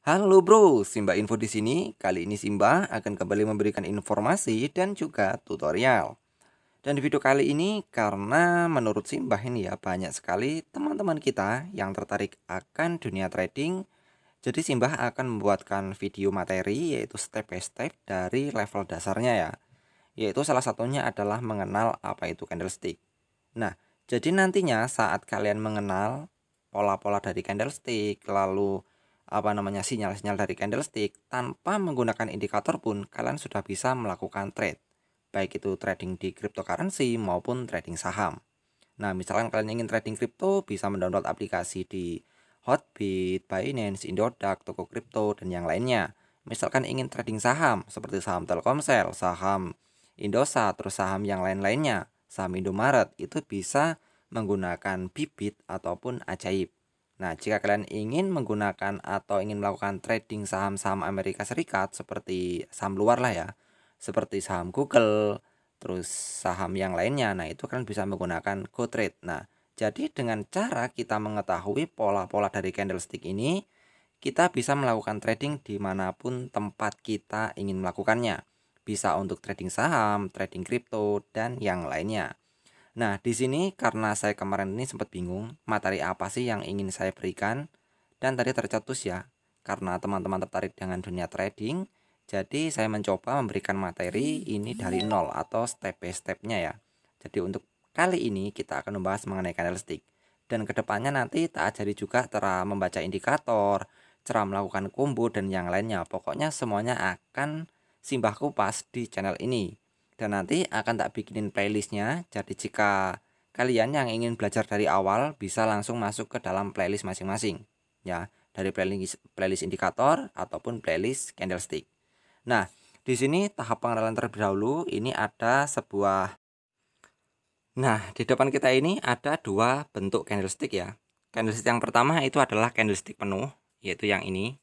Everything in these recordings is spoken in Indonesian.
Halo bro, Simba Info di sini. Kali ini Simba akan kembali memberikan informasi dan juga tutorial. Dan di video kali ini karena menurut Simba ini ya banyak sekali teman-teman kita yang tertarik akan dunia trading. Jadi Simba akan membuatkan video materi yaitu step by step dari level dasarnya ya. Yaitu salah satunya adalah mengenal apa itu candlestick. Nah, jadi nantinya saat kalian mengenal pola-pola dari candlestick, lalu sinyal-sinyal dari candlestick tanpa menggunakan indikator pun kalian sudah bisa melakukan trade. Baik itu trading di cryptocurrency maupun trading saham. Nah, misalkan kalian ingin trading kripto bisa mendownload aplikasi di Hotbit, Binance, Indodax, Toko Kripto dan yang lainnya. Misalkan ingin trading saham seperti saham Telkomsel, saham Indosat, terus saham yang lain-lainnya, saham Indomaret itu bisa menggunakan Bibit ataupun Ajaib. Nah, jika kalian ingin menggunakan atau ingin melakukan trading saham-saham Amerika Serikat seperti saham luar lah ya, seperti saham Google, terus saham yang lainnya, nah itu kalian bisa menggunakan GoTrade. Nah, jadi dengan cara kita mengetahui pola-pola dari candlestick ini, kita bisa melakukan trading dimanapun tempat kita ingin melakukannya. Bisa untuk trading saham, trading kripto, dan yang lainnya. Nah, di sini karena saya kemarin ini sempat bingung materi apa sih yang ingin saya berikan, dan tadi tercetus ya, karena teman-teman tertarik dengan dunia trading, jadi saya mencoba memberikan materi ini dari nol atau step by stepnya ya. Jadi untuk kali ini kita akan membahas mengenai candlestick. Dan kedepannya nanti tak ajari juga cara membaca indikator, cara melakukan combo dan yang lainnya. Pokoknya semuanya akan Simbah kupas di channel ini. Dan nanti akan tak bikinin playlistnya. Jadi jika kalian yang ingin belajar dari awal bisa langsung masuk ke dalam playlist masing-masing. Ya, dari playlist indikator ataupun playlist candlestick. Nah, di sini tahap pengenalan terlebih dahulu ini ada sebuah. Nah, di depan kita ini ada dua bentuk candlestick ya. Candlestick yang pertama itu adalah candlestick penuh, yaitu yang ini,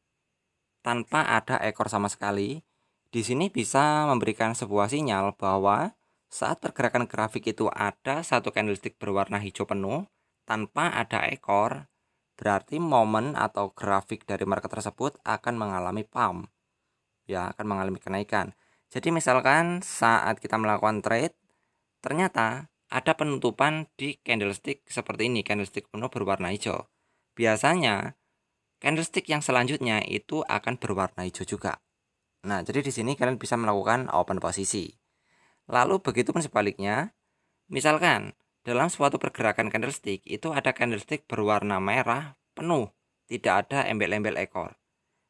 tanpa ada ekor sama sekali. Di sini bisa memberikan sebuah sinyal bahwa saat pergerakan grafik itu ada satu candlestick berwarna hijau penuh tanpa ada ekor, berarti momen atau grafik dari market tersebut akan mengalami pump. Ya, akan mengalami kenaikan. Jadi misalkan saat kita melakukan trade, ternyata ada penutupan di candlestick seperti ini, candlestick penuh berwarna hijau. Biasanya candlestick yang selanjutnya itu akan berwarna hijau juga. Nah, jadi di sini kalian bisa melakukan open posisi. Lalu begitu pun sebaliknya, misalkan dalam suatu pergerakan candlestick itu ada candlestick berwarna merah penuh, tidak ada embel-embel ekor.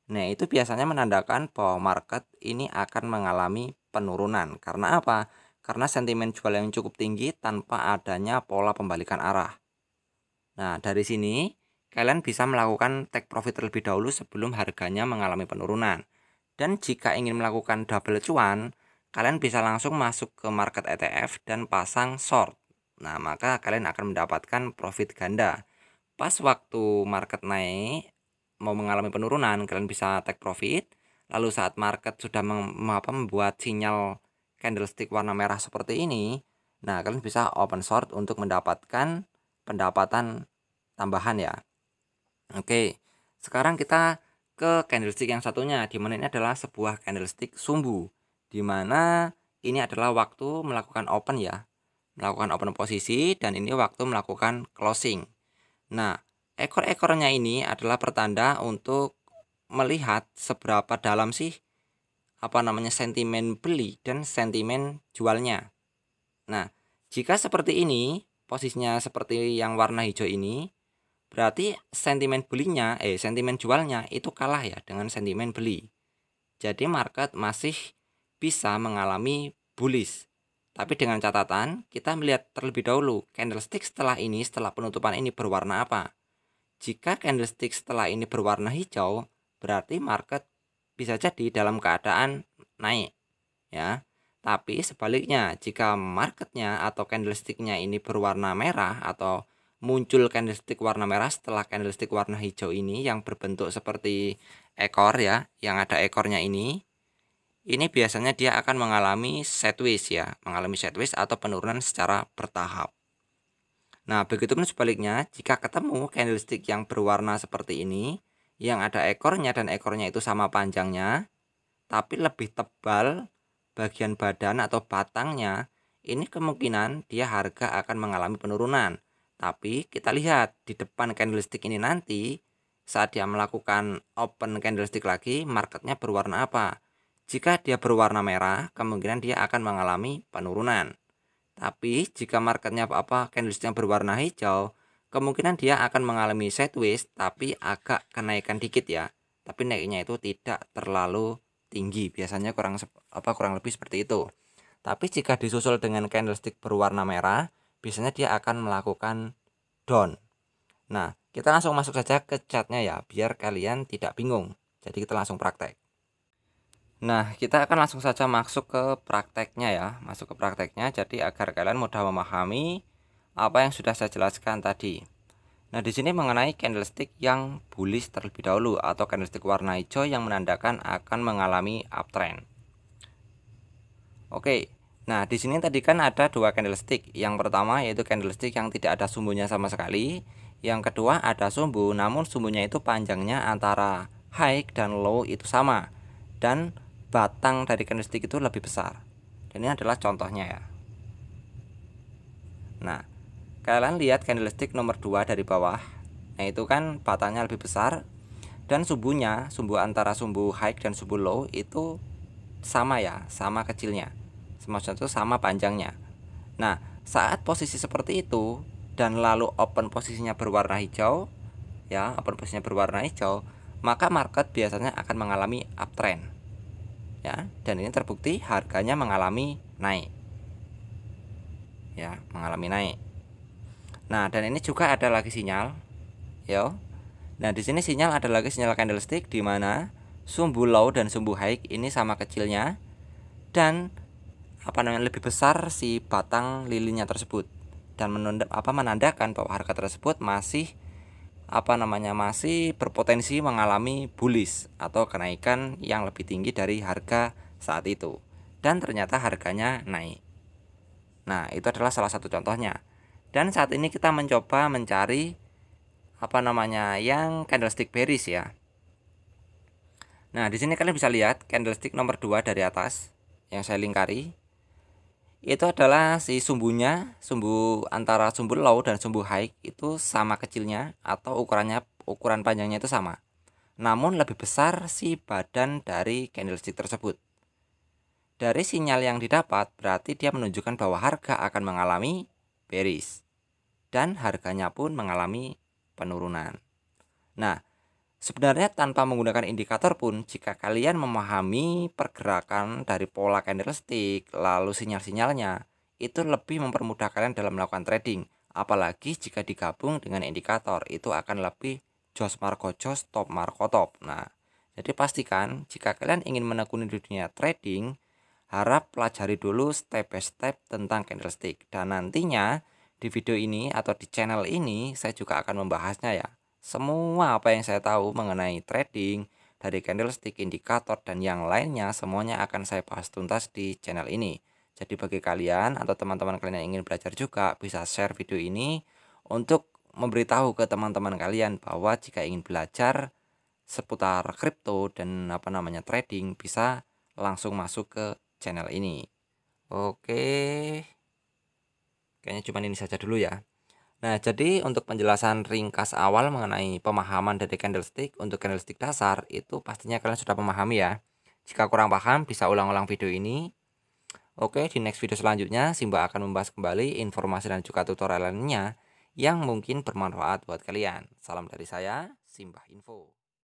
Nah, itu biasanya menandakan bahwa market ini akan mengalami penurunan. Karena apa? Karena sentimen jual yang cukup tinggi tanpa adanya pola pembalikan arah. Nah, dari sini kalian bisa melakukan take profit terlebih dahulu sebelum harganya mengalami penurunan. Dan jika ingin melakukan double cuan, kalian bisa langsung masuk ke market ETF dan pasang short. Nah, maka kalian akan mendapatkan profit ganda. Pas waktu market naik mau mengalami penurunan, kalian bisa take profit. Lalu saat market sudah membuat sinyal candlestick warna merah seperti ini, nah kalian bisa open short untuk mendapatkan pendapatan tambahan ya. Oke, sekarang kita ke candlestick yang satunya, di mana ini adalah sebuah candlestick sumbu, di mana ini adalah waktu melakukan open ya, melakukan open posisi, dan ini waktu melakukan closing. Nah, ekor-ekornya ini adalah pertanda untuk melihat seberapa dalam sih sentimen beli dan sentimen jualnya. Nah, jika seperti ini, posisinya seperti yang warna hijau ini, berarti sentimen sentimen jualnya itu kalah ya dengan sentimen beli. Jadi market masih bisa mengalami bullish. Tapi dengan catatan, kita melihat terlebih dahulu candlestick setelah penutupan ini berwarna apa. Jika candlestick setelah ini berwarna hijau, berarti market bisa jadi dalam keadaan naik ya. Tapi sebaliknya, jika marketnya atau candlesticknya ini berwarna merah atau muncul candlestick warna merah setelah candlestick warna hijau ini yang berbentuk seperti ekor ya, yang ada ekornya ini biasanya dia akan mengalami sideways ya, mengalami sideways atau penurunan secara bertahap. Nah, begitupun sebaliknya, jika ketemu candlestick yang berwarna seperti ini, yang ada ekornya dan ekornya itu sama panjangnya, tapi lebih tebal bagian badan atau batangnya, ini kemungkinan dia harga akan mengalami penurunan. Tapi kita lihat di depan candlestick ini nanti, saat dia melakukan open candlestick lagi, marketnya berwarna apa? Jika dia berwarna merah, kemungkinan dia akan mengalami penurunan. Tapi jika marketnya candlesticknya berwarna hijau, kemungkinan dia akan mengalami sideways tapi agak kenaikan dikit ya. Tapi naiknya itu tidak terlalu tinggi, biasanya kurang lebih seperti itu. Tapi jika disusul dengan candlestick berwarna merah, biasanya dia akan melakukan down. Nah, kita langsung masuk saja ke chartnya ya, biar kalian tidak bingung. Jadi kita langsung praktek. Nah, kita akan langsung saja masuk ke prakteknya ya, jadi agar kalian mudah memahami apa yang sudah saya jelaskan tadi. Nah, di sini mengenai candlestick yang bullish terlebih dahulu atau candlestick warna hijau yang menandakan akan mengalami uptrend. Oke. Nah, di sini tadi kan ada dua candlestick. Yang pertama yaitu candlestick yang tidak ada sumbunya sama sekali. Yang kedua ada sumbu, namun sumbunya itu panjangnya antara high dan low itu sama. Dan batang dari candlestick itu lebih besar. Dan ini adalah contohnya ya. Nah, kalian lihat candlestick nomor 2 dari bawah. Nah, itu kan batangnya lebih besar dan sumbu antara sumbu high dan sumbu low itu sama ya, sama kecilnya. Maksudnya itu sama panjangnya. Nah, saat posisi seperti itu dan lalu open posisinya berwarna hijau ya, maka market biasanya akan mengalami uptrend. Ya, dan ini terbukti harganya mengalami naik. Ya, mengalami naik. Nah, dan ini juga ada lagi sinyal, yo. Nah, di sini ada lagi sinyal candlestick di mana sumbu low dan sumbu high ini sama kecilnya dan lebih besar si batang lilinnya tersebut dan menandakan bahwa harga tersebut masih masih berpotensi mengalami bullish atau kenaikan yang lebih tinggi dari harga saat itu, dan ternyata harganya naik. Nah, itu adalah salah satu contohnya. Dan saat ini kita mencoba mencari yang candlestick bearish ya. Nah, di sini kalian bisa lihat candlestick nomor 2 dari atas yang saya lingkari. Itu adalah si sumbunya, sumbu antara sumbu low dan sumbu high itu sama kecilnya atau ukuran panjangnya itu sama. Namun lebih besar si badan dari candlestick tersebut. Dari sinyal yang didapat berarti dia menunjukkan bahwa harga akan mengalami bearish dan harganya pun mengalami penurunan. Nah, sebenarnya tanpa menggunakan indikator pun, jika kalian memahami pergerakan dari pola candlestick lalu sinyal-sinyalnya, itu lebih mempermudah kalian dalam melakukan trading. Apalagi jika digabung dengan indikator, itu akan lebih jos marko jos, top marko top. Nah, jadi pastikan jika kalian ingin menekuni dunia trading, harap pelajari dulu step by step tentang candlestick. Dan nantinya di video ini atau di channel ini saya juga akan membahasnya ya. Semua apa yang saya tahu mengenai trading dari candlestick, indikator, dan yang lainnya semuanya akan saya bahas tuntas di channel ini. Jadi bagi kalian atau teman-teman kalian yang ingin belajar juga bisa share video ini untuk memberitahu ke teman-teman kalian bahwa jika ingin belajar seputar kripto dan trading bisa langsung masuk ke channel ini. Oke. Kayaknya cuma ini saja dulu ya. Nah, jadi untuk penjelasan ringkas awal mengenai pemahaman dari candlestick untuk candlestick dasar itu pastinya kalian sudah memahami ya. Jika kurang paham bisa ulang-ulang video ini. Oke, di next video selanjutnya Simba akan membahas kembali informasi dan juga tutorial lainnya yang mungkin bermanfaat buat kalian. Salam dari saya, Simba Info.